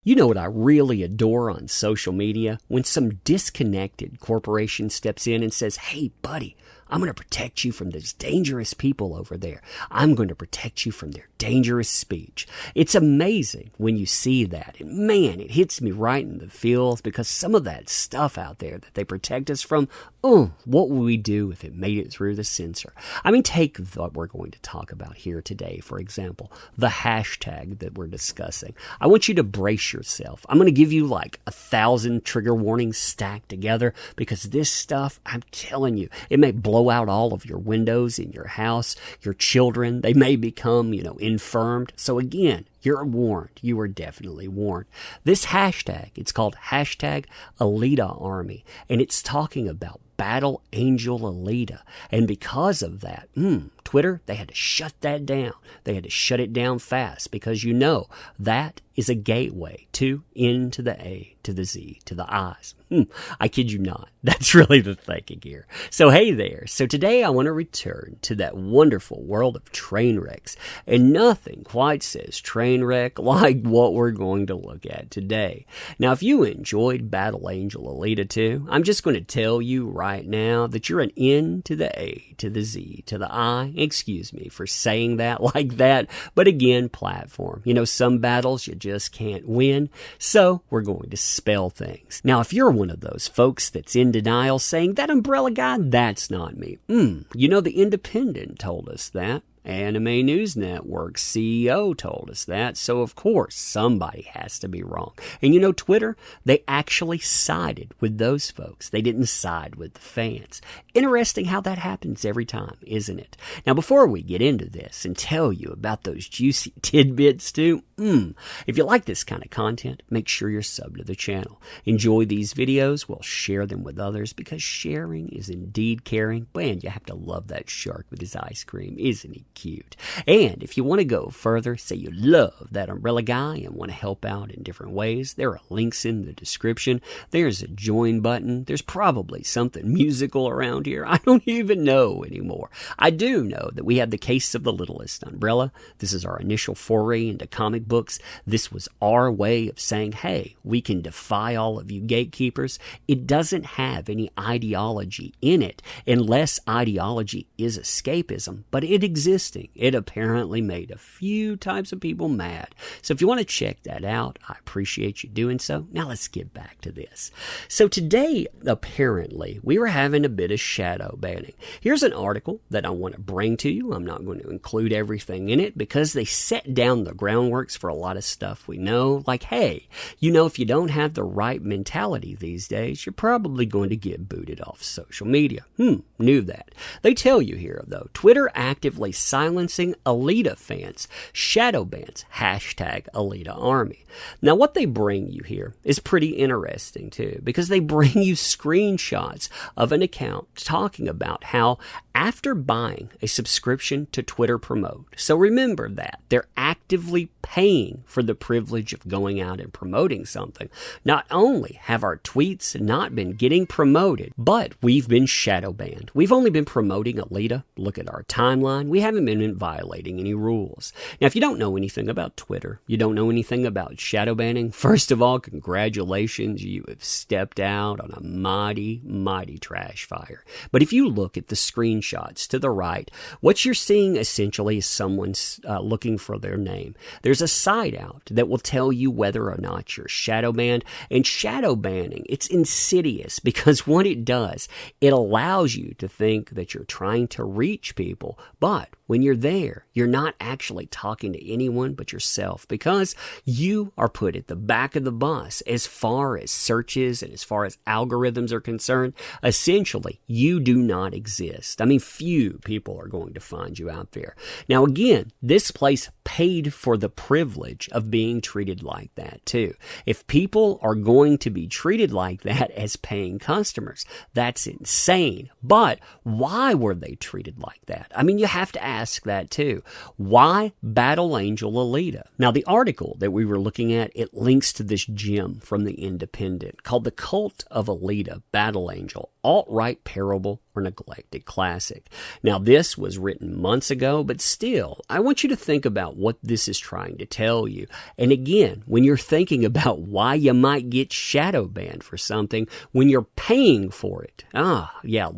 You know what I really adore on social media? When some disconnected corporation steps in and says, "Hey, buddy, I'm going to protect you from those dangerous people over there. I'm going to protect you from their dangerous speech." It's amazing when you see that. And man, it hits me right in the feels because some of that stuff out there that they protect us from, what would we do if it made it through the censor? I mean, take what we're going to talk about here today, for example, the hashtag that we're discussing. I want you to brace yourself. I'm going to give you like 1,000 trigger warnings stacked together because this stuff, I'm telling you, it may blow out all of your windows in your house, your children, they may become, infirmed. So again, you're warned. You are definitely warned. This hashtag, it's called hashtag Alita Army, and it's talking about Battle Angel Alita. And because of that, Twitter, they had to shut that down. They had to shut it down fast because that is a gateway to N to the A to the Z to the I's. I kid you not. That's really the thinking here. So hey there. So today I want to return to that wonderful world of train wrecks. And nothing quite says train wreck like what we're going to look at today. Now, if you enjoyed Battle Angel Alita 2, I'm just going to tell you right now that you're an N to the A to the Z to the I. Excuse me for saying that like that. But again, platform. Some battles you just can't win. So we're going to spell things. Now, if you're one of those folks that's in denial saying, "That umbrella guy, that's not me." The Independent told us that. Anime News Network's CEO told us that, so of course somebody has to be wrong. And Twitter, they actually sided with those folks. They didn't side with the fans. Interesting how that happens every time, isn't it? Now, before we get into this and tell you about those juicy tidbits too, if you like this kind of content, make sure you're subbed to the channel. Enjoy these videos. We'll share them with others because sharing is indeed caring. Man, you have to love that shark with his ice cream, isn't he cute? And if you want to go further, say you love That Umbrella Guy and want to help out in different ways, there are links in the description. There's a join button. There's probably something musical around here. I don't even know anymore. I do know that we have the Case of the Littlest Umbrella. This is our initial foray into comic books. This was our way of saying, hey, we can defy all of you gatekeepers. It doesn't have any ideology in it, unless ideology is escapism, but it existing. It apparently made a few types of people mad. So if you want to check that out, I appreciate you doing so. Now let's get back to this. So today, apparently, we were having a bit of shadow banning. Here's an article that I want to bring to you. I'm not going to include everything in it because they set down the groundworks for a lot of stuff we know. Like, hey, if you don't have the right mentality these days, you're probably going to get booted off social media. Knew that. They tell you here, though, Twitter actively silencing Alita fans, shadow bans, hashtag Alita Army. Now, what they bring you here is pretty interesting, too, because they bring you screenshots of an account talking about how after buying a subscription to Twitter Promote, so remember that, they're actively paying for the privilege of going out and promoting something. Not only have our tweets not been getting promoted, but we've been shadow banned. We've only been promoting Alita. Look at our timeline. We haven't been violating any rules. Now, if you don't know anything about Twitter, you don't know anything about shadow banning, first of all, congratulations. You have stepped out on a mighty, mighty trash fire. But if you look at the screenshots to the right, what you're seeing essentially is someone's looking for their name. There's a site out that will tell you whether or not you're shadow banned. And shadow banning, it's insidious because what it does, it allows you to think that you're trying to reach people. But when you're there, you're not actually talking to anyone but yourself because you are put at the back of the bus as far as searches and as far as algorithms are concerned. Essentially, you do not exist. I mean, few people are going to find you out there. Now, again, this place paid for the privilege of being treated like that, too. If people are going to be treated like that as paying customers, that's insane. But why were they treated like that? I mean, you have to ask that, too. Why Battle Angel Alita? Now, the article that we were looking at, it links to this gem from the Independent called The Cult of Alita, Battle Angel, Alt-Right Parable or or neglected classic. Now, this was written months ago, but still, I want you to think about what this is trying to tell you. And again, when you're thinking about why you might get shadow banned for something when you're paying for it.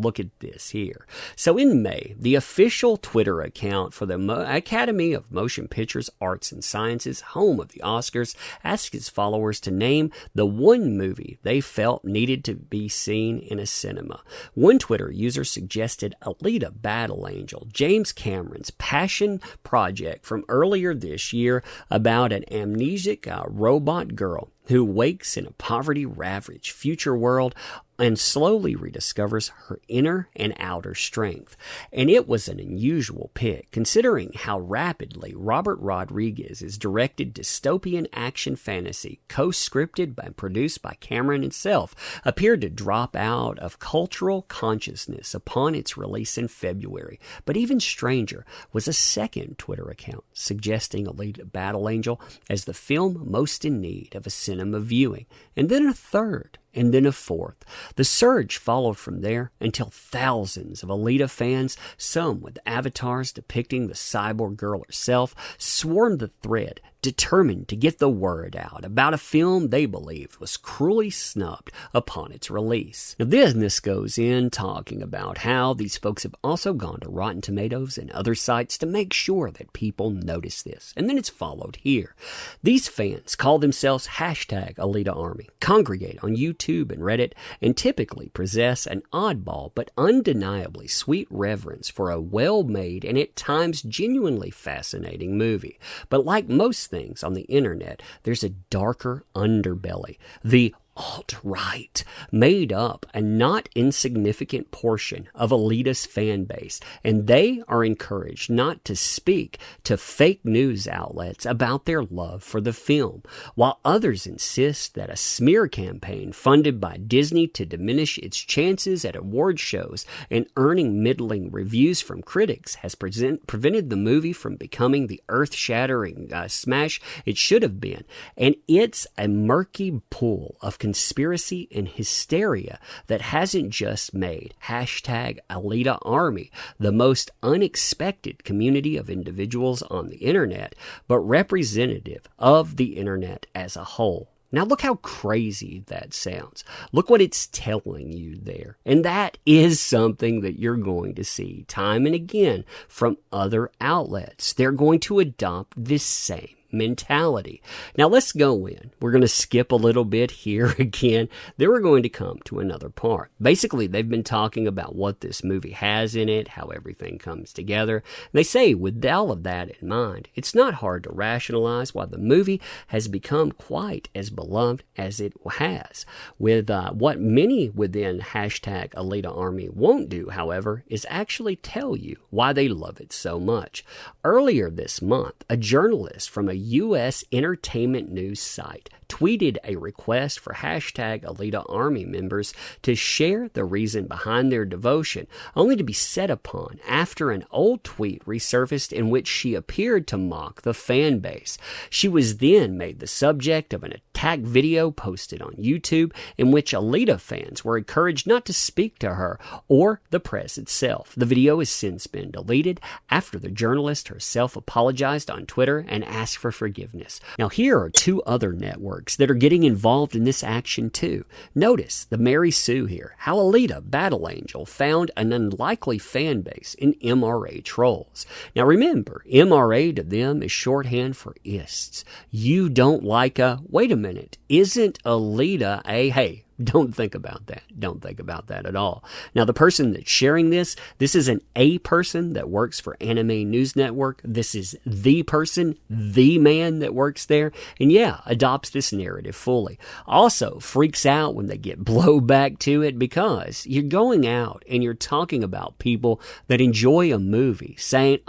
Look at this here. So in May, the official Twitter account for the Academy of Motion Pictures Arts and Sciences, home of the Oscars, asked its followers to name the one movie they felt needed to be seen in a cinema. One Twitter user suggested Alita Battle Angel, James Cameron's passion project from earlier this year about an amnesic robot girl who wakes in a poverty-ravaged future world and slowly rediscovers her inner and outer strength. And it was an unusual pick, considering how rapidly Robert Rodriguez's directed dystopian action fantasy, co-scripted and produced by Cameron himself, appeared to drop out of cultural consciousness upon its release in February. But even stranger was a second Twitter account suggesting Alita Battle Angel as the film most in need of a cinema viewing, and then a third, and then a fourth. The surge followed from there until thousands of Alita fans, some with avatars depicting the cyborg girl herself, swarmed the thread, determined to get the word out about a film they believed was cruelly snubbed upon its release. Now, this goes in talking about how these folks have also gone to Rotten Tomatoes and other sites to make sure that people notice this. And then it's followed here. These fans call themselves #AlitaArmy, congregate on YouTube and Reddit, and typically possess an oddball but undeniably sweet reverence for a well-made and at times genuinely fascinating movie. But like most things on the internet, there's a darker underbelly, the alt-right, made up a not insignificant portion of Alita's fan base, and they are encouraged not to speak to fake news outlets about their love for the film, while others insist that a smear campaign funded by Disney to diminish its chances at award shows and earning middling reviews from critics has prevented the movie from becoming the earth-shattering smash it should have been. And it's a murky pool of conspiracy and hysteria that hasn't just made #AlitaArmy the most unexpected community of individuals on the internet, but representative of the internet as a whole. Now look how crazy that sounds. Look what it's telling you there. And that is something that you're going to see time and again from other outlets. They're going to adopt this same mentality. Now let's go in. We're going to skip a little bit here again. Then we're going to come to another part. Basically, they've been talking about what this movie has in it, how everything comes together. And they say with all of that in mind, it's not hard to rationalize why the movie has become quite as beloved as it has. With what many within #AlitaArmy won't do, however, is actually tell you why they love it so much. Earlier this month, a journalist from a U.S. entertainment news site tweeted a request for #AlitaArmy members to share the reason behind their devotion, only to be set upon after an old tweet resurfaced in which she appeared to mock the fan base. She was then made the subject of an attack video posted on YouTube in which Alita fans were encouraged not to speak to her or the press itself. The video has since been deleted after the journalist herself apologized on Twitter and asked for forgiveness. Now here are two other networks that are getting involved in this action too. Notice the Mary Sue here, how Alita Battle Angel found an unlikely fan base in MRA trolls. Now remember, MRA to them is shorthand for ists. You don't like wait a minute, isn't Alita a, hey, don't think about that. Don't think about that at all. Now, the person that's sharing this is an A person that works for Anime News Network. This is the person, the man that works there, and adopts this narrative fully. Also, freaks out when they get blowback to it because you're going out and you're talking about people that enjoy a movie, saying,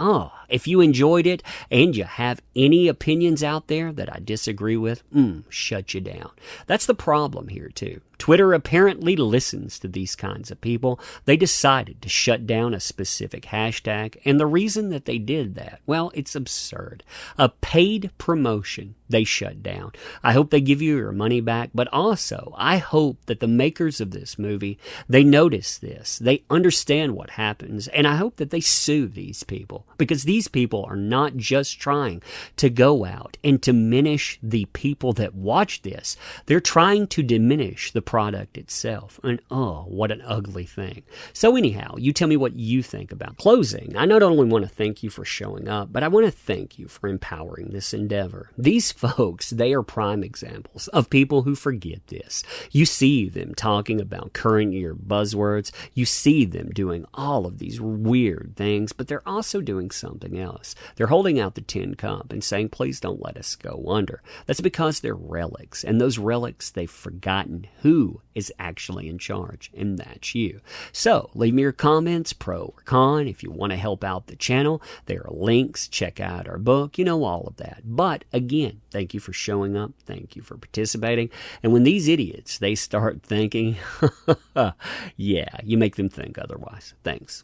if you enjoyed it and you have any opinions out there that I disagree with, shut you down. That's the problem here too. Twitter apparently listens to these kinds of people. They decided to shut down a specific hashtag, and the reason that they did that, well, it's absurd. A paid promotion they shut down. I hope they give you your money back, but also I hope that the makers of this movie, they notice this, they understand what happens, and I hope that they sue these people, because these people are not just trying to go out and diminish the people that watch this. They're trying to diminish the product itself, and oh, what an ugly thing. So anyhow, you tell me what you think about closing. I not only want to thank you for showing up, but I want to thank you for empowering this endeavor. These folks, they are prime examples of people who forget this. You see them talking about current year buzzwords. You see them doing all of these weird things, but they're also doing something else. They're holding out the tin cup and saying, please don't let us go under. That's because they're relics, and those relics, they've forgotten who is actually in charge, and that's you. So leave me your comments, pro or con. If you want to help out the channel, there are links. Check out our book, all of that. But again, thank you for showing up. Thank you for participating. And when these idiots, they start thinking, yeah, you make them think otherwise. Thanks.